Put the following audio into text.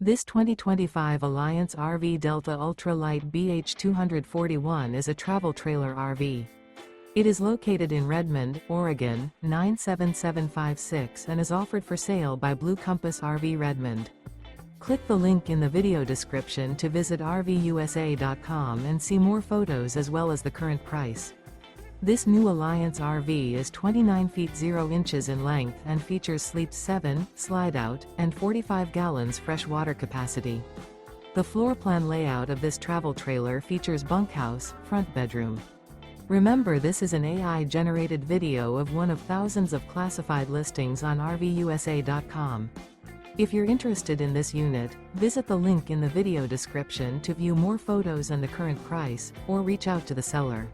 This 2025 Alliance RV Delta Ultra Lite BH241 is a travel trailer RV. It is located in Redmond, Oregon, 97756 and is offered for sale by Blue Compass RV Redmond. Click the link in the video description to visit RVUSA.com and see more photos as well as the current price. This new Alliance RV is 29 feet 0 inches in length and features sleeps 7, slide-out, and 45 gallons fresh water capacity. The floor plan layout of this travel trailer features bunkhouse, front bedroom. Remember, this is an AI-generated video of one of thousands of classified listings on RVUSA.com. If you're interested in this unit, visit the link in the video description to view more photos and the current price, or reach out to the seller.